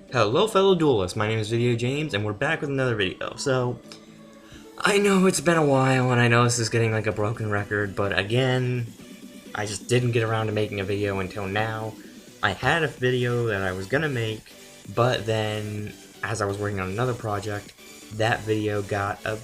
Hello fellow duelists, my name is VideoJames and we're back with another video. So, I know it's been a while and I know this is getting like a broken record, but again, I just didn't get around to making a video until now. I had a video that I was gonna make, but then as I was working on another project, that video got a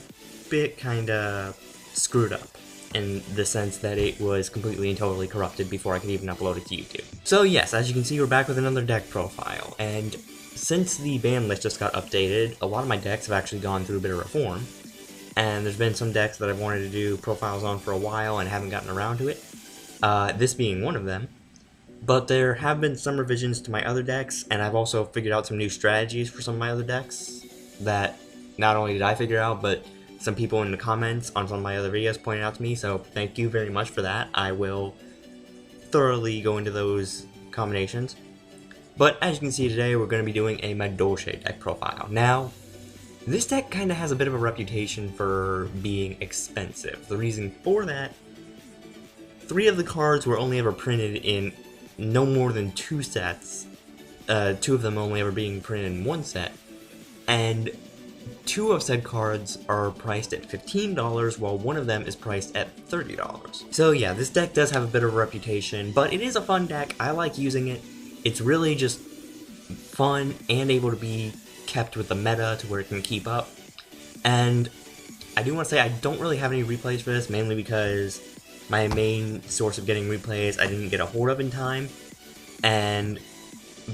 bit kinda screwed up, in the sense that it was completely and totally corrupted before I could even upload it to YouTube. So yes, as you can see, we're back with another deck profile, and since the ban list just got updated, a lot of my decks have actually gone through a bit of reform, and there's been some decks that I've wanted to do profiles on for a while and haven't gotten around to it, this being one of them. But there have been some revisions to my other decks, and I've also figured out some new strategies for some of my other decks that not only did I figure out, but some people in the comments on some of my other videos pointed out to me, so thank you very much for that. I will thoroughly go into those combinations. But as you can see today, we're going to be doing a Madolche deck profile. Now, this deck kind of has a bit of a reputation for being expensive. The reason for that, 3 of the cards were only ever printed in no more than 2 sets, 2 of them only ever being printed in 1 set, and 2 of said cards are priced at $15, while 1 of them is priced at $30. So yeah, this deck does have a bit of a reputation, but it is a fun deck. I like using it. It's really just fun and able to be kept with the meta to where it can keep up. And I do want to say I don't really have any replays for this, mainly because my main source of getting replays I didn't get a hold of in time, and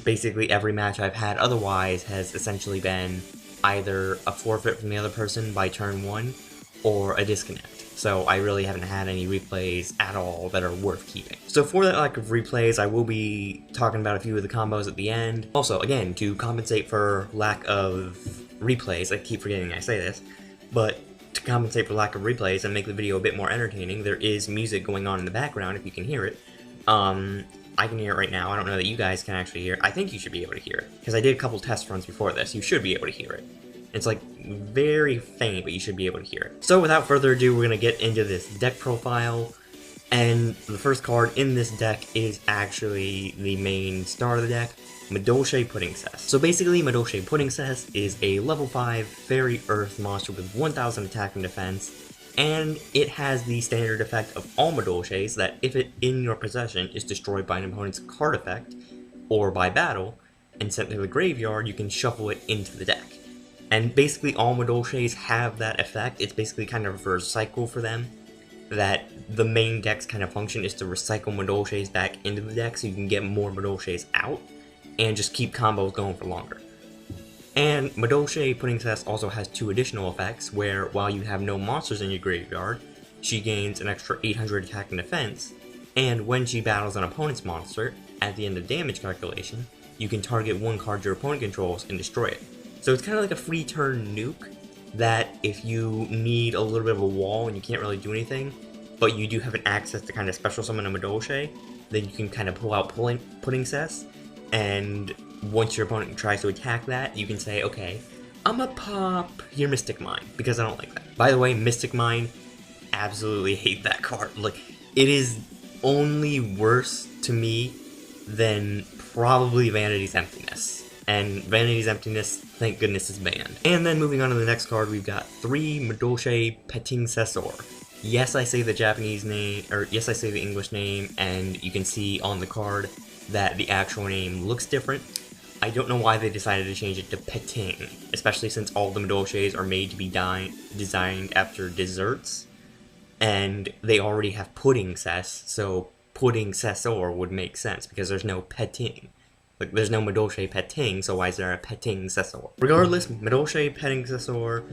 basically every match I've had otherwise has essentially been either a forfeit from the other person by turn 1 or a disconnect. So I really haven't had any replays at all that are worth keeping. So for that lack of replays, I will be talking about a few of the combos at the end. Also, again, to compensate for lack of replays, I keep forgetting I say this, but to compensate for lack of replays and make the video a bit more entertaining, there is music going on in the background if you can hear it. I can hear it right now. I don't know that you guys can actually hear it. I think you should be able to hear it, because I did a couple test runs before this. You should be able to hear it. It's like very faint, but you should be able to hear it. So without further ado, we're going to get into this deck profile, and the first card in this deck is actually the main star of the deck, Madolche Puddingcess. So basically, Madolche Puddingcess is a level 5 Fairy Earth monster with 1000 attack and defense, and it has the standard effect of all Madolches that if it in your possession is destroyed by an opponent's card effect, or by battle, and sent to the graveyard, you can shuffle it into the deck. And basically all Madolches have that effect. It's basically kind of a recycle for them, that the main deck's kind of function is to recycle Madolches back into the deck so you can get more Madolches out, and just keep combos going for longer. And Madolche Puddingcess also has 2 additional effects, where while you have no monsters in your graveyard, she gains an extra 800 attack and defense, and when she battles an opponent's monster, at the end of damage calculation, you can target 1 card your opponent controls and destroy it. So it's kind of like a free turn nuke, that if you need a little bit of a wall and you can't really do anything, but you do have an access to kind of special summon a Madolche, then you can kind of pull out Puddingcess, and once your opponent tries to attack that, you can say, okay, I'ma pop your Mystic Mine, because I don't like that. By the way, Mystic Mine, absolutely hate that card. Like, it is only worse to me than probably Vanity's Emptiness. And Vanity's Emptiness, thank goodness, is banned. And then moving on to the next card, we've got 3 Madolche Puddingcessoeur. Yes, I say the Japanese name, or yes, I say the English name, and you can see on the card that the actual name looks different. I don't know why they decided to change it to Petting, especially since all the Madolches are made to be designed after desserts, and they already have Puddingcess, so Puddingcessoeur would make sense, because there's no Petting. Like, there's no Madolche Petting, so why is there a Puddingcessoeur? Regardless, Madolche Puddingcessoeur,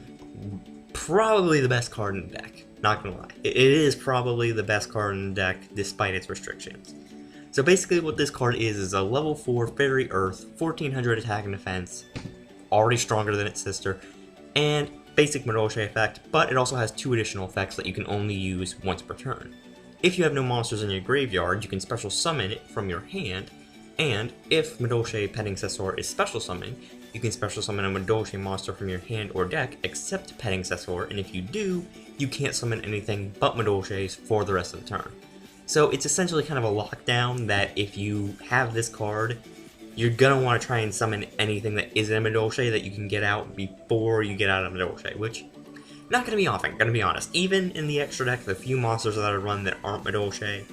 probably the best card in the deck. Not gonna lie. It is probably the best card in the deck, despite its restrictions. So basically what this card is a level 4 Fairy Earth, 1400 attack and defense, already stronger than its sister, and basic Madolche effect, but it also has 2 additional effects that you can only use once per turn. If you have no monsters in your graveyard, you can special summon it from your hand, and if Madolche Puddingcessoeur is special summoned, you can special summon a Madolche monster from your hand or deck except Puddingcessoeur, and if you do, you can't summon anything but Madolches for the rest of the turn. So it's essentially kind of a lockdown that if you have this card, you're gonna want to try and summon anything that isn't a Madolche that you can get out before you get out of Madolche, which, not gonna be often, gonna be honest. Even in the extra deck, the few monsters that I run that aren't Madolche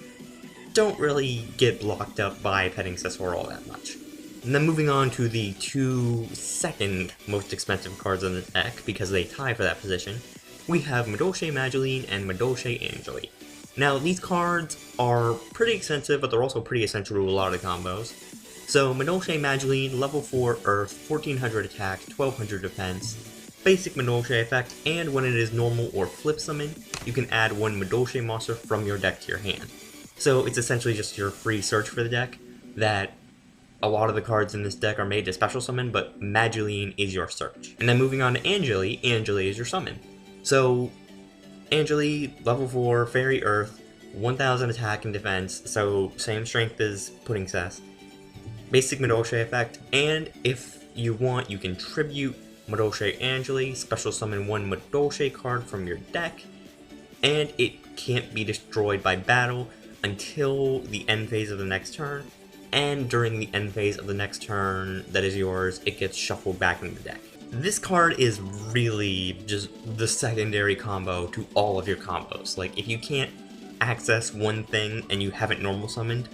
don't really get blocked up by Puddingcessoeur all that much. And then moving on to the two second most expensive cards in the deck, because they tie for that position, we have Madolche Magileine and Madolche Anjelly. Now, these cards are pretty expensive, but they're also pretty essential to a lot of the combos. So, Madolche Magileine, level 4 Earth, 1400 attack, 1200 defense, basic Madolche effect, and when it is normal or flip summon, you can add one Madolche monster from your deck to your hand. So, it's essentially just your free search for the deck, that a lot of the cards in this deck are made to special summon, but Magileine is your search. And then moving on to Anjelly, Anjelly is your summon. So, Anjelly, level 4, Fairy Earth, 1000 attack and defense, so same strength as Puddingcess. Basic Madolche effect, and if you want, you can tribute Madolche Anjelly, special summon one Madolche card from your deck, and it can't be destroyed by battle until the end phase of the next turn, and during the end phase of the next turn that is yours, it gets shuffled back into the deck. This card is really just the secondary combo to all of your combos. Like, if you can't access one thing and you haven't normal summoned,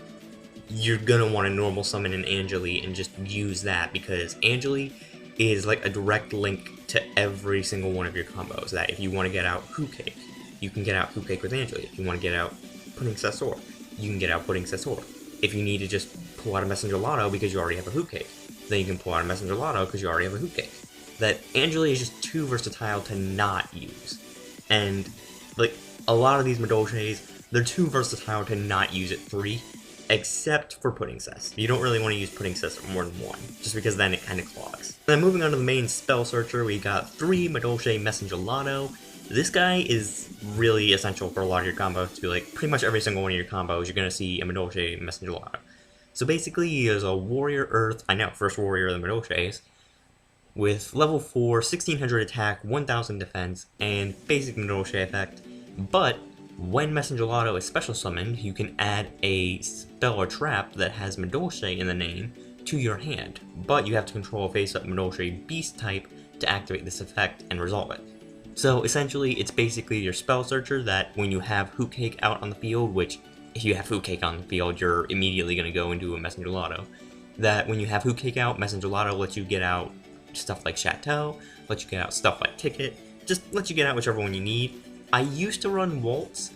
you're gonna want to normal summon an Anjelly and just use that, because Anjelly is like a direct link to every single one of your combos. That if you want to get out Hootcake, you can get out Hootcake with Anjelly. If you want to get out Puddingcessoeur, you can get out Puddingcessoeur. If you need to just pull out a Messengelato because you already have a Hootcake, then you can pull out a Messengelato because you already have a Hootcake. That Anjelly is just too versatile to not use. And, like, a lot of these Madolches, they're too versatile to not use at 3, except for Puddingcess. You don't really want to use Puddingcess more than 1, just because then it kind of clogs. Then moving on to the main spell searcher, we got 3 Madolche Messengelato. This guy is really essential for a lot of your combos too. Like, pretty much every single one of your combos, you're going to see a Madolche Messengelato. So basically, he is a Warrior Earth, first Warrior of the Madolches, with level 4, 1600 attack, 1000 defense, and basic Madolche effect, but when Messengelato is special summoned, you can add a spell or trap that has Madolche in the name to your hand, but you have to control a face-up Madolche beast type to activate this effect and resolve it. So essentially, it's basically your spell searcher that when you have Hootcake out on the field, which if you have Hootcake on the field, you're immediately going to go into a Messengelato, that when you have Hootcake out, Messengelato lets you get out stuff like Chateau, lets you get out stuff like Ticket, just lets you get out whichever one you need. I used to run Waltz,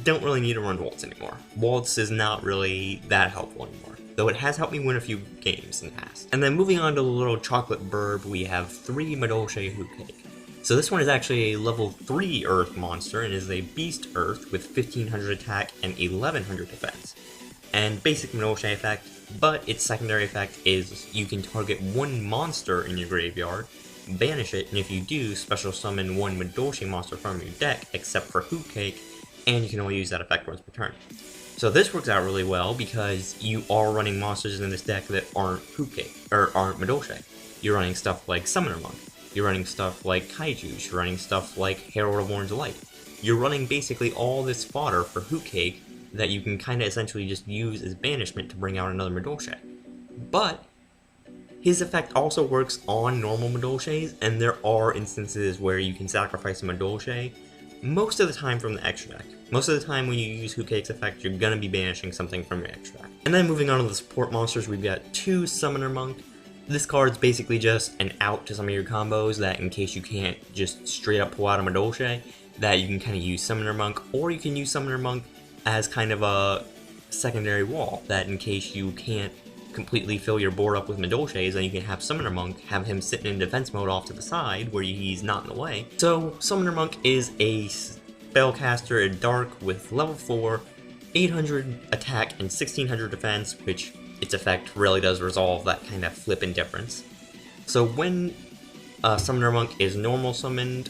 don't really need to run Waltz anymore. Waltz is not really that helpful anymore, though it has helped me win a few games in the past. And then moving on to the little chocolate burb, we have 3 Madolche Hootcake. So this one is actually a level 3 Earth monster and is a Beast Earth with 1500 attack and 1100 defense. And basic Madolche effect, but its secondary effect is you can target one monster in your graveyard, banish it, and if you do, special summon one Madolche monster from your deck, except for Hootcake, and you can only use that effect once per turn. So this works out really well because you are running monsters in this deck that aren't Hootcake, or aren't Madolche. You're running stuff like Summoner Monk, you're running stuff like Kaiju, you're running stuff like Herald of Orange Light. You're running basically all this fodder for Hootcake that you can kind of essentially just use as banishment to bring out another Madolche. But his effect also works on normal Madolches, and there are instances where you can sacrifice a Madolche, most of the time from the extra deck. Most of the time when you use Hootcake's effect, you're going to be banishing something from your extra deck. And then moving on to the support monsters, we've got 2 Summoner Monk. This card's basically just an out to some of your combos that in case you can't just straight up pull out a Madolche, that you can kind of use Summoner Monk, or you can use Summoner Monk as kind of a secondary wall, that in case you can't completely fill your board up with Madolches, then you can have Summoner Monk, have him sitting in defense mode off to the side where he's not in the way. So Summoner Monk is a spellcaster at Dark with level 4, 800 attack and 1600 defense, which its effect really does resolve that kind of flip indifference. So when Summoner Monk is normal summoned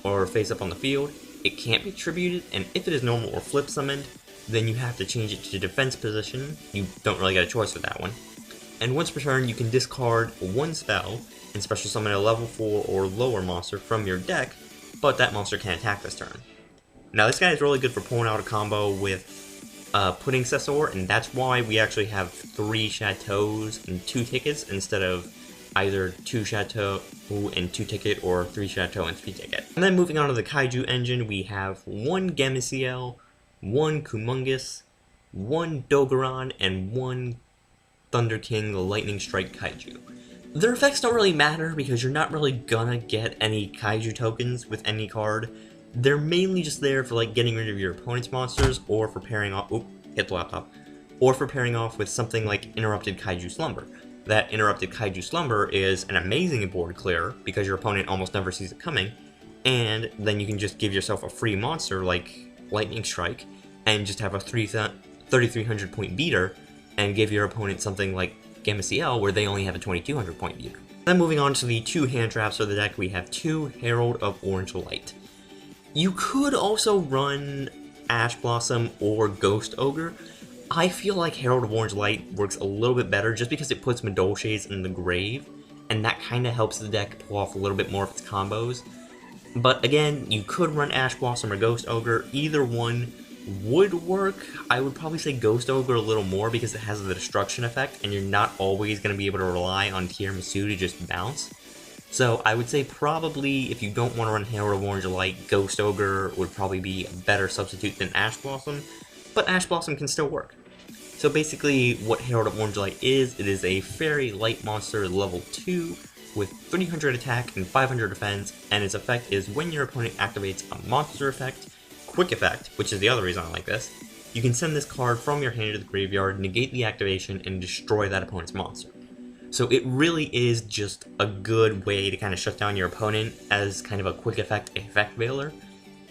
or face up on the field, it can't be tributed, and if it is normal or flip summoned, then you have to change it to defense position. You don't really get a choice with that one. And once per turn, you can discard one spell and special summon a level 4 or lower monster from your deck, but that monster can't attack this turn. Now this guy is really good for pulling out a combo with Puddingcessoeur, and that's why we actually have 3 Chateaus and 2 Tickets instead of either 2 Chateau and 2 Ticket or 3 Chateau and 3 Ticket. And then moving on to the Kaiju engine, we have 1 Gameciel, 1 Kumongous, 1 Dogoran, and 1 Thunder King, the Lightningstrike Kaiju. Their effects don't really matter because you're not really gonna get any Kaiju tokens with any card. They're mainly just there for like getting rid of your opponent's monsters or for pairing off, hit the laptop, or for pairing off with something like Interrupted Kaiju Slumber. That Interrupted Kaiju Slumber is an amazing board clearer because your opponent almost never sees it coming, and then you can just give yourself a free monster like Lightning Strike and just have a 3,300 point beater and give your opponent something like Gameciel where they only have a 2,200 point beater. Then moving on to the 2 hand traps of the deck, we have 2 Herald of Orange Light. You could also run Ash Blossom or Ghost Ogre. I feel like Herald of Orange Light works a little bit better just because it puts Madolches in the grave, and that kind of helps the deck pull off a little bit more of its combos. But again, you could run Ash Blossom or Ghost Ogre. Either one would work. I would probably say Ghost Ogre a little more because it has the destruction effect, and you're not always going to be able to rely on Tiramisu to just bounce. So I would say probably if you don't want to run Herald of Orange Light, Ghost Ogre would probably be a better substitute than Ash Blossom, but Ash Blossom can still work. So basically what Herald of Orange Light is, it is a fairy light monster level 2 with 300 attack and 500 defense, and its effect is when your opponent activates a monster effect, quick effect, which is the other reason I like this, you can send this card from your hand to the graveyard, negate the activation, and destroy that opponent's monster. So it really is just a good way to kind of shut down your opponent as kind of a quick effect veiler,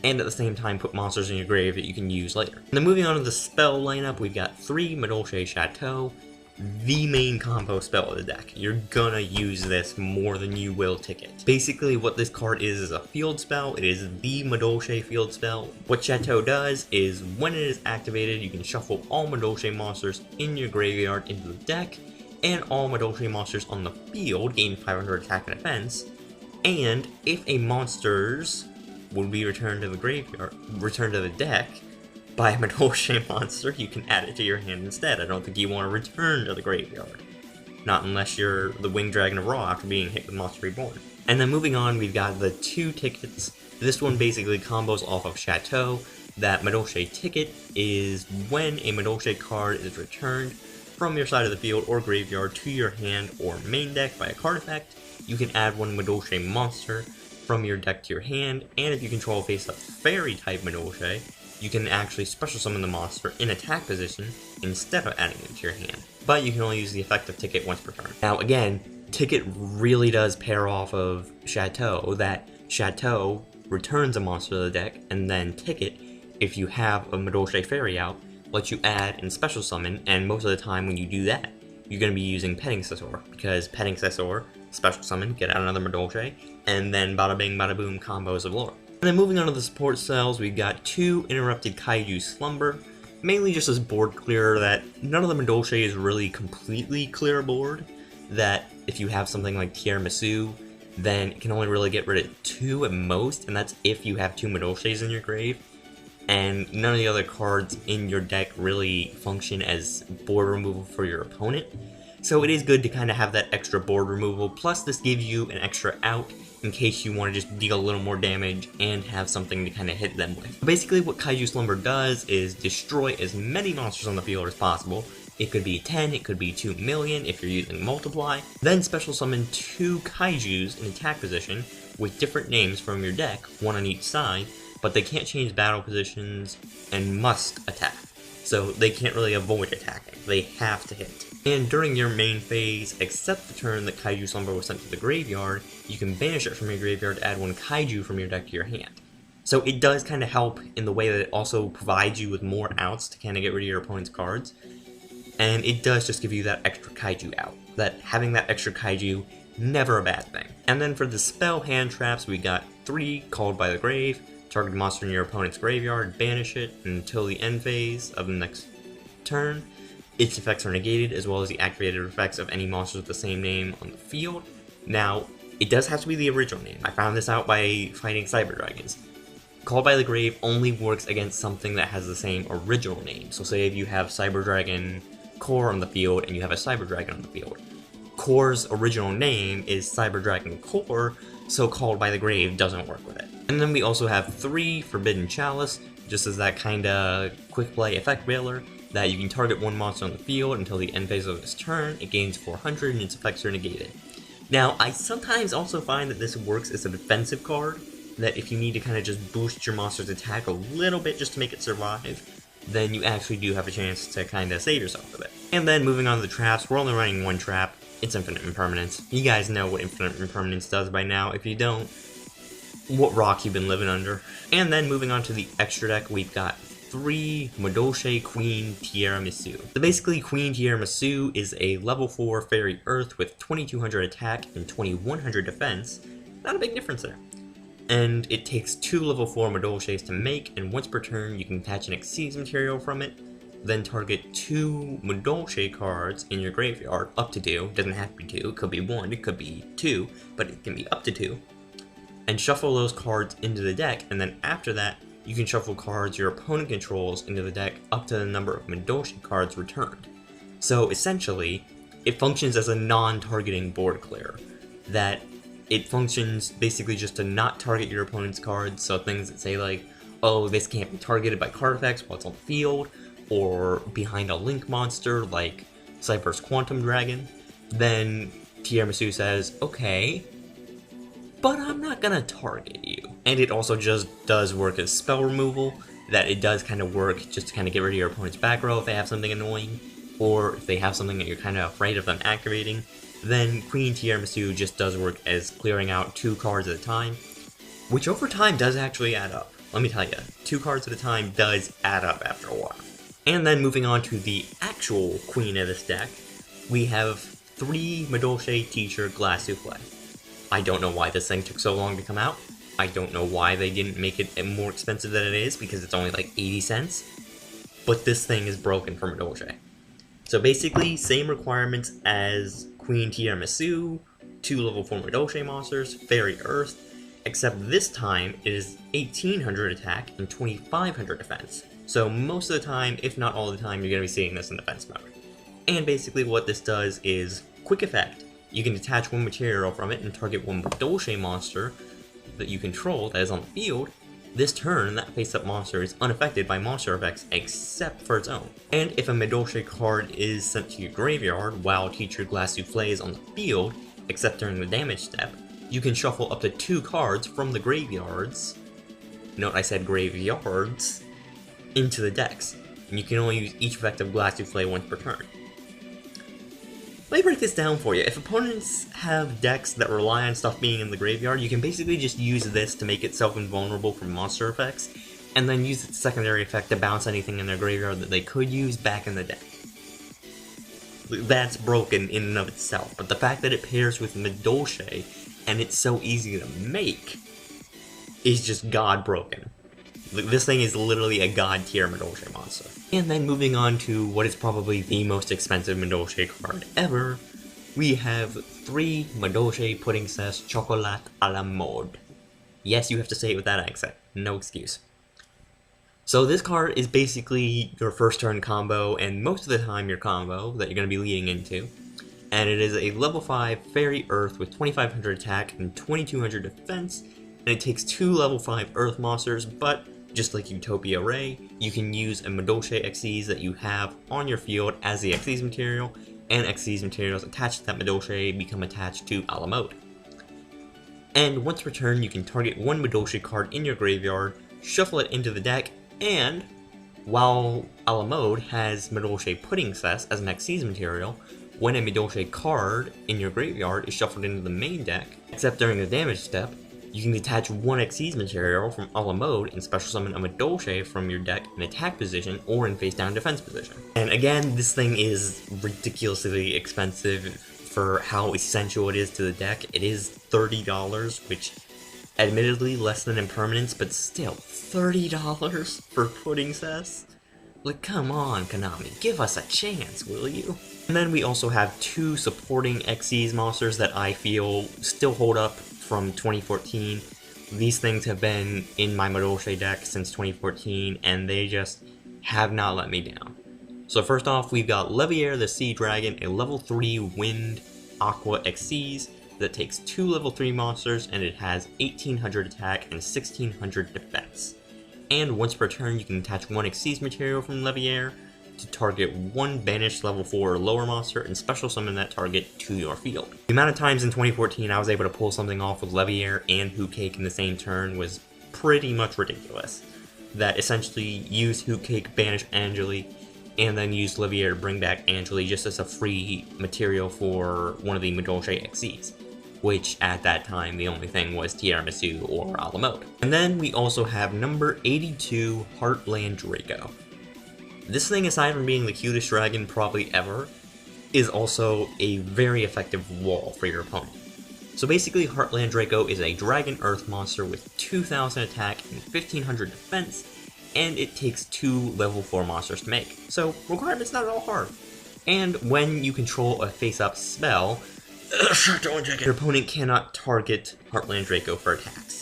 and at the same time put monsters in your grave that you can use later. And then moving on to the spell lineup, we've got 3 Madolche Chateau, the main combo spell of the deck. You're gonna use this more than you will Ticket. Basically what this card is a field spell. It is the Madolche field spell. What Chateau does is when it is activated, you can shuffle all Madolche monsters in your graveyard into the deck, and all Madolche monsters on the field gain 500 attack and defense, and if a monster's would be returned to the graveyard, returned to the deck by a Madolche monster, you can add it to your hand instead. I don't think you want to return to the graveyard. Not unless you're the Winged Dragon of Ra after being hit with Monster Reborn. And then moving on, we've got the 2 Tickets. This one basically combos off of Chateau. That Madolche Ticket is when a Madolche card is returned from your side of the field or graveyard to your hand or main deck by a card effect, you can add 1 Madolche monster from your deck to your hand, and if you control face-up fairy type Madolche, you can actually special summon the monster in attack position instead of adding it to your hand. But you can only use the effect of Ticket once per turn. Now again, Ticket really does pair off of Chateau, that Chateau returns a monster to the deck, and then Ticket, if you have a Madolche fairy out, lets you add and special summon, and most of the time when you do that, you're going to be using Puddingcessoeur, because Puddingcessoeur, special summon, get out another Madolche, and then bada bing bada boom combos of lore. And then moving on to the support cells, we've got 2 Interrupted Kaiju Slumber, mainly just as board clearer that none of the Madolche is really completely clear board, that if you have something like Tiramisu, then it can only really get rid of 2 at most, and that's if you have 2 Madolches in your grave. And none of the other cards in your deck really function as board removal for your opponent. So it is good to kind of have that extra board removal, plus this gives you an extra out in case you want to just deal a little more damage and have something to kind of hit them with. Basically what Kaiju Slumber does is destroy as many monsters on the field as possible. It could be 10, it could be 2 million if you're using Multiply. Then special summon 2 Kaijus in attack position with different names from your deck, 1 on each side, but they can't change battle positions and must attack. So they can't really avoid attacking, they have to hit. And during your main phase, except the turn that Kaiju Slumber was sent to the graveyard, you can banish it from your graveyard to add 1 Kaiju from your deck to your hand. So it does kind of help in the way that it also provides you with more outs to kind of get rid of your opponent's cards. And it does just give you that extra Kaiju out. That having that extra Kaiju, never a bad thing. And then for the spell hand traps, we got 3 Called by the Grave. Target monster in your opponent's graveyard, banish it until the end phase of the next turn. Its effects are negated, as well as the activated effects of any monsters with the same name on the field. Now, it does have to be the original name. I found this out by fighting cyber dragons. Called by the Grave only works against something that has the same original name. So say if you have Cyber Dragon Core on the field and you have a Cyber Dragon on the field. Core's original name is Cyber Dragon Core, so Called by the Grave doesn't work with it. And then we also have 3 Forbidden Chalice, just as that kinda quick play effect veiler, that you can target one monster on the field until the end phase of its turn, it gains 400 and its effects are negated. Now, I sometimes also find that this works as a defensive card, that if you need to kind of just boost your monster's attack a little bit just to make it survive, then you actually do have a chance to kind of save yourself with it. And then moving on to the traps, we're only running 1 trap. It's Infinite Impermanence. You guys know what Infinite Impermanence does by now. If you don't, what rock you've been living under. And then moving on to the extra deck, we've got 3 Madolche Queen Tiramisu. So basically, Queen Tiramisu is a level 4 Fairy Earth with 2200 attack and 2100 defense. Not a big difference there. And it takes 2 level 4 Madolches to make, and once per turn you can attach an Xyz material from it, then target 2 Madolche cards in your graveyard, up to 2, doesn't have to be 2, it could be 1, it could be 2, but it can be up to 2, and shuffle those cards into the deck, and then after that, you can shuffle cards your opponent controls into the deck up to the number of Madolche cards returned. So essentially, it functions as a non-targeting board clear, that it functions basically just to not target your opponent's cards, so things that say like, oh, this can't be targeted by card effects while it's on the field, or behind a link monster like Cyber's Quantum Dragon, then Tiramisu says, okay, but I'm not gonna target you. And it also just does work as spell removal, that it does kind of work just to kind of get rid of your opponent's back row if they have something annoying, or if they have something that you're kind of afraid of them activating, then Queen Tiramisu just does work as clearing out 2 cards at a time, which over time does actually add up. Let me tell you, 2 cards at a time does add up after a while. And then moving on to the actual queen of this deck, we have 3 Madolche Teacher Glassouffle. I don't know why this thing took so long to come out. I don't know why they didn't make it more expensive than it is, because it's only like 80 cents. But this thing is broken for Madolche. So basically, same requirements as Queen Tiramisu, 2 level 4 Madolche monsters, Fairy Earth, except this time it is 1800 attack and 2500 defense. So most of the time, if not all the time, you're going to be seeing this in defense mode. And basically what this does is, quick effect. You can detach 1 material from it and target 1 Madolche monster that you control that is on the field. This turn, that face-up monster is unaffected by monster effects except for its own. And if a Madolche card is sent to your graveyard while Teacher Glassouffle is on the field, except during the damage step, you can shuffle up to 2 cards from the graveyards, note I said graveyards, into the decks, and you can only use each effect of Glassouffle once per turn. Let me break this down for you. If opponents have decks that rely on stuff being in the graveyard, you can basically just use this to make itself invulnerable from monster effects, and then use its secondary effect to bounce anything in their graveyard that they could use back in the deck. That's broken in and of itself, but the fact that it pairs with Madolche, and it's so easy to make, is just god broken. This thing is literally a god tier Madolche monster. And then moving on to what is probably the most expensive Madolche card ever, we have 3 Madolche Puddingcess Chocolat-a-la-mode. Yes, you have to say it with that accent, no excuse. So this card is basically your first turn combo, and most of the time your combo that you're going to be leading into. And it is a level 5 Fairy Earth with 2500 attack and 2200 defense, and it takes 2 level 5 Earth monsters, but just like Utopia Ray, you can use a Madolche Xyz that you have on your field as the Xyz material, and Xyz materials attached to that Madolche become attached to a-la-mode. And once per turn, you can target 1 Madolche card in your graveyard, shuffle it into the deck, and while a-la-mode has Madolche Puddingcess as an Xyz material, when a Madolche card in your graveyard is shuffled into the main deck, except during the damage step, you can detach 1 Xyz material from a-la-mode and special summon a Madolche from your deck in attack position or in face down defense position. And again, this thing is ridiculously expensive for how essential it is to the deck. It is $30, which admittedly less than Impermanence, but still $30 for Puddingcess? Like, come on, Konami, give us a chance, will you? And then we also have 2 supporting Xyz monsters that I feel still hold up from 2014. these things have been in my Madolche deck since 2014, and they just have not let me down. So first off, we've got Leviair the Sea Dragon, a level 3 Wind Aqua Xyz that takes 2 level 3 monsters, and it has 1800 attack and 1600 defense. And once per turn, you can attach 1 Xyz material from Leviair to target 1 banished level 4 or lower monster and special summon that target to your field. The amount of times in 2014 I was able to pull something off with Leviair and Hootcake in the same turn was pretty much ridiculous. That essentially used Hootcake, banish Anjelly, and then used Leviair to bring back Anjelly just as a free material for one of the Madolche Xyz, which at that time the only thing was Tiramisu or a-la-mode. And then we also have number 82, Heartlandraco. This thing, aside from being the cutest dragon probably ever, is also a very effective wall for your opponent. So basically, Heartlandraco is a dragon earth monster with 2000 attack and 1500 defense, and it takes 2 level 4 monsters to make. So requirement's not at all hard. And when you control a face-up spell, your opponent cannot target Heartlandraco for attacks.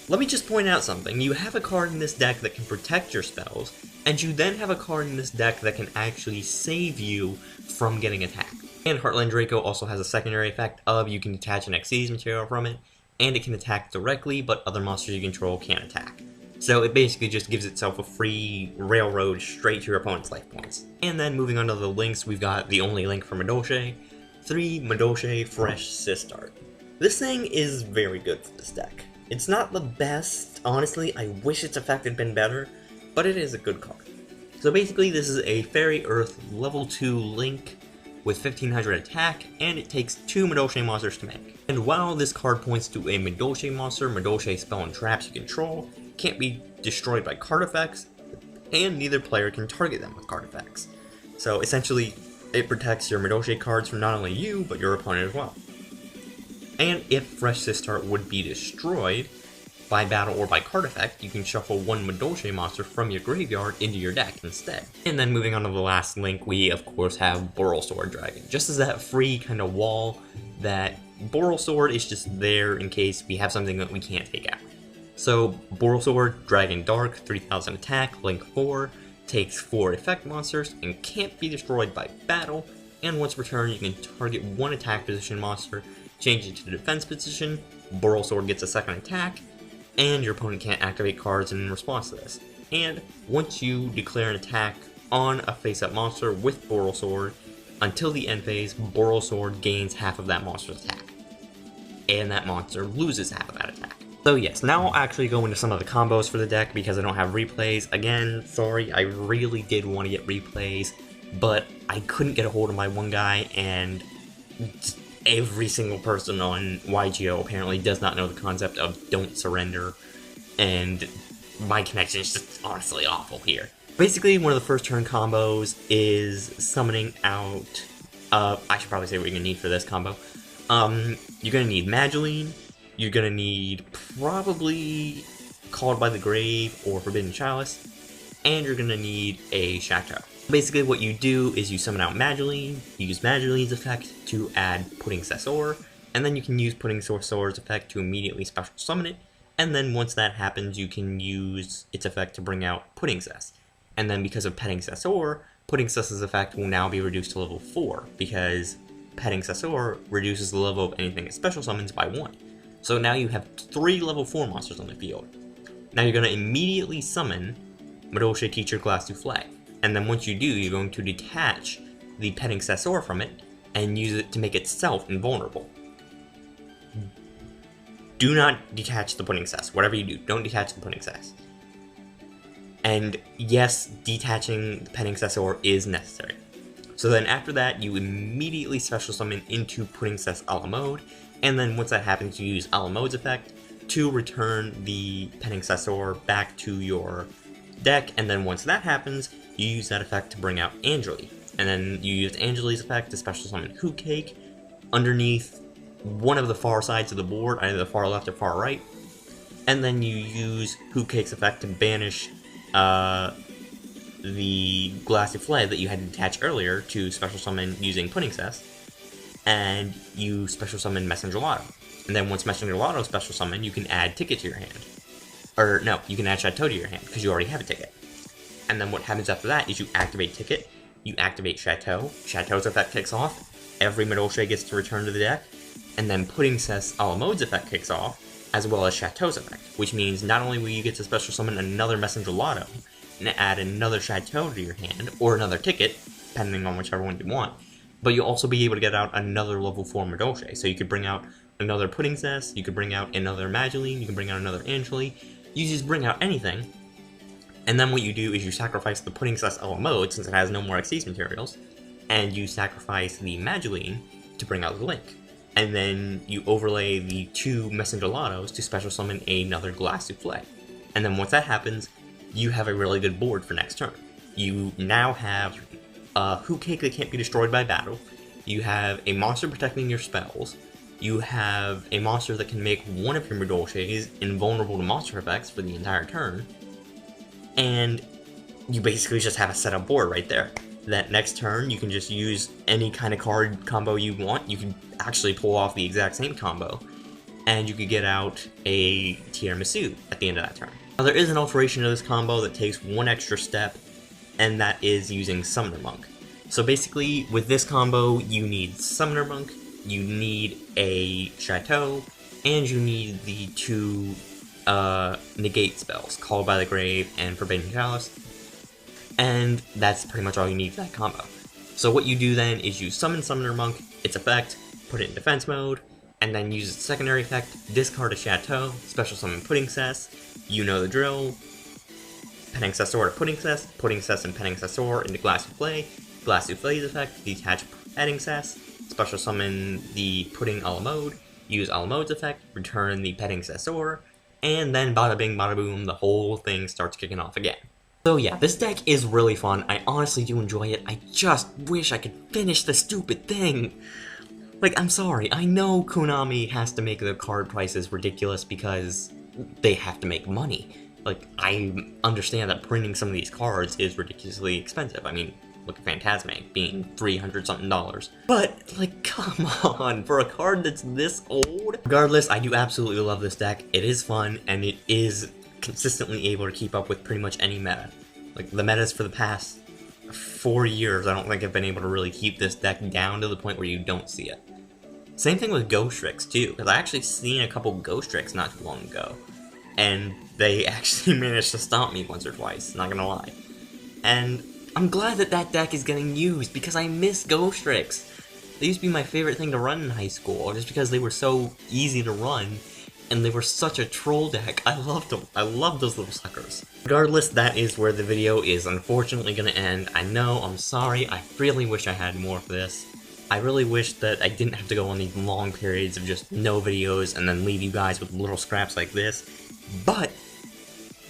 Let me just point out something. You have a card in this deck that can protect your spells, and you then have a card in this deck that can actually save you from getting attacked. And Heartlandraco also has a secondary effect of you can attach an Xyz material from it, and it can attack directly, but other monsters you control can't attack. So it basically just gives itself a free railroad straight to your opponent's life points. And then moving on to the links, we've got the only link for Madolche, 3 Madolche Fresh Sistart. This thing is very good for this deck. It's not the best, honestly, I wish its effect had been better, but it is a good card. So basically this is a Fairy Earth level 2 Link with 1500 attack, and it takes 2 Madolche monsters to make. And while this card points to a Madolche monster, Madolche spell and traps you control can't be destroyed by card effects, and neither player can target them with card effects. So essentially, it protects your Madolche cards from not only you, but your opponent as well. And if Fresh Sistart would be destroyed by battle or by card effect, you can shuffle 1 Madolche monster from your graveyard into your deck instead. And then moving on to the last link, we of course have Borrelsword Dragon. Just as that free kind of wall, that Borrelsword is just there in case we have something that we can't take out. So Borrelsword Dragon Dark, 3000 attack, link 4, takes 4 effect monsters, and can't be destroyed by battle, and once per turn you can target 1 attack position monster, change it to defense position, Borrelsword gets a second attack, and your opponent can't activate cards in response to this. And once you declare an attack on a face-up monster with Borrelsword, until the end phase, Borrelsword gains half of that monster's attack, and that monster loses half of that attack. So yes, now I'll actually go into some of the combos for the deck because I don't have replays. Again, sorry, I really did want to get replays, but I couldn't get a hold of my one guy, and every single person on YGO apparently does not know the concept of don't surrender, and my connection is just honestly awful here. Basically, one of the first turn combos is summoning out, I should probably say what you're going to need for this combo. You're going to need Magileine, you're going to need probably Called by the Grave or Forbidden Chalice, and you're going to need a Chateau. Basically what you do is you summon out Magileine, you use Magileine's effect to add Puddingcessoeur, and then you can use Puddingcessoeur's effect to immediately special summon it, and then once that happens you can use its effect to bring out Puddingcess. And then because of Puddingcessoeur, Puddingcess's effect will now be reduced to level 4, because Puddingcessoeur reduces the level of anything it special summons by 1. So now you have 3 level 4 monsters on the field. Now you're going to immediately summon Madolche Teacher Glassouffle. And then once you do, you're going to detach the Puddingcessoeur from it and use it to make itself invulnerable. Do not detach the Puddingcess. Whatever you do, don't detach the Puddingcess. And yes, detaching the Puddingcessoeur is necessary. So then after that, you immediately special summon into Puddingcess-a-la-mode, and then once that happens, you use a-la-mode's effect to return the Puddingcessoeur back to your deck, and then once that happens, you use that effect to bring out Anjelly. And then you use Anjelly's effect to special summon Hootcake underneath one of the far sides of the board, either the far left or far right. And then you use Hootcake's effect to banish the Glassouffle that you had to detach earlier to special summon using Puddingcess. and you special summon Messengelato. And then once Messengelato is special summon, you can add Ticket to your hand. Or no, you can add Chateau to your hand, because you already have a Ticket. And then what happens after that is you activate Ticket, you activate Chateau, Chateau's effect kicks off, every Madolche gets to return to the deck, and then Puddingcessoeur's effect kicks off, as well as Chateau's effect, which means not only will you get to special summon another Messengelato, and add another Chateau to your hand, or another Ticket, depending on whichever one you want, but you'll also be able to get out another level 4 Madolche. So you could bring out another Puddingcess, you could bring out another Magileine, you can bring out another Anjelly, you just bring out anything, and then what you do is you sacrifice the Puddingcessoeur, since it has no more Xyz materials, and you sacrifice the Magileine to bring out the Link. And then you overlay the 2 Messengelatos to special summon another Glassouffle. And then once that happens, you have a really good board for next turn. You now have a Hootcake that can't be destroyed by battle, you have a monster protecting your spells, you have a monster that can make one of your Madolches invulnerable to monster effects for the entire turn, and you basically just have a setup board right there. That next turn, you can just use any kind of card combo you want. You can actually pull off the exact same combo, and you could get out a Tiramisu at the end of that turn. Now, there is an alteration of this combo that takes one extra step, and that is using Summoner Monk. So basically, with this combo, you need Summoner Monk, you need a Chateau, and you need the 2 negate spells, Called by the Grave and Forbidden Chalice, and that's pretty much all you need for that combo. So what you do then is you summon Summoner Monk, its effect, put it in defense mode, and then use its secondary effect, discard a Chateau, special summon Puddingcess, you know the drill, Puddingcessoeur to Puddingcess, Puddingcess and Puddingcessoeur into Glassouffle, Glassouffle's effect, detach Puddingcess, special summon the Pudding-a-la-mode, use a-la-mode's effect, return the Puddingcessoeur, and then bada bing bada boom, the whole thing starts kicking off again. So yeah, this deck is really fun, I honestly do enjoy it, I just wish I could finish the stupid thing! Like, I'm sorry, I know Konami has to make their card prices ridiculous because they have to make money. Like, I understand that printing some of these cards is ridiculously expensive. I mean, look at Phantasme being $300-something. But, like, come on, for a card that's this old? Regardless, I do absolutely love this deck, it is fun, and it is consistently able to keep up with pretty much any meta. Like, the metas for the past 4 years, I don't think I've been able to really keep this deck down to the point where you don't see it. Same thing with Ghost Tricks, too, because I actually seen a couple Ghost Tricks not too long ago, and they actually managed to stomp me once or twice, not gonna lie. And I'm glad that that deck is getting used, because I miss Ghost Tricks. They used to be my favorite thing to run in high school, just because they were so easy to run, and they were such a troll deck. I loved them. I love those little suckers. Regardless, that is where the video is unfortunately gonna end. I know, I'm sorry, I really wish I had more for this. I really wish that I didn't have to go on these long periods of just no videos and then leave you guys with little scraps like this. But,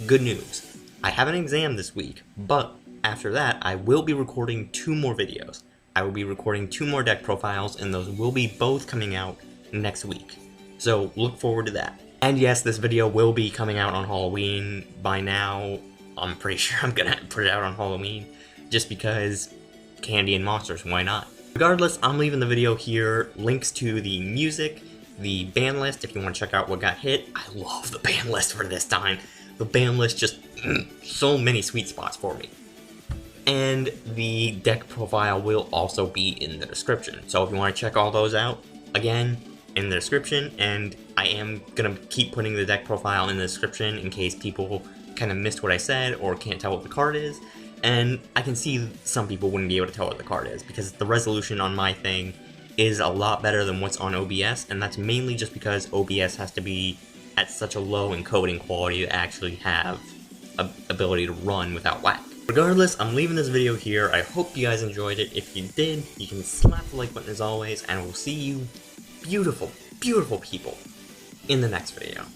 good news. I have an exam this week, but after that, I will be recording 2 more videos. I will be recording 2 more deck profiles, and those will be both coming out next week. So, look forward to that. And yes, this video will be coming out on Halloween. By now, I'm pretty sure I'm gonna put it out on Halloween, just because candy and monsters, why not? Regardless, I'm leaving the video here. Links to the music, the ban list, if you want to check out what got hit. I love the ban list for this time. The ban list just, so many sweet spots for me. And the deck profile will also be in the description. So if you want to check all those out, again, in the description, and I am going to keep putting the deck profile in the description in case people kind of missed what I said or can't tell what the card is. And I can see some people wouldn't be able to tell what the card is, because the resolution on my thing is a lot better than what's on OBS, and that's mainly just because OBS has to be at such a low encoding quality to actually have a ability to run without lag. Regardless, I'm leaving this video here. I hope you guys enjoyed it. If you did, you can slap the like button as always, and we'll see you beautiful, beautiful people in the next video.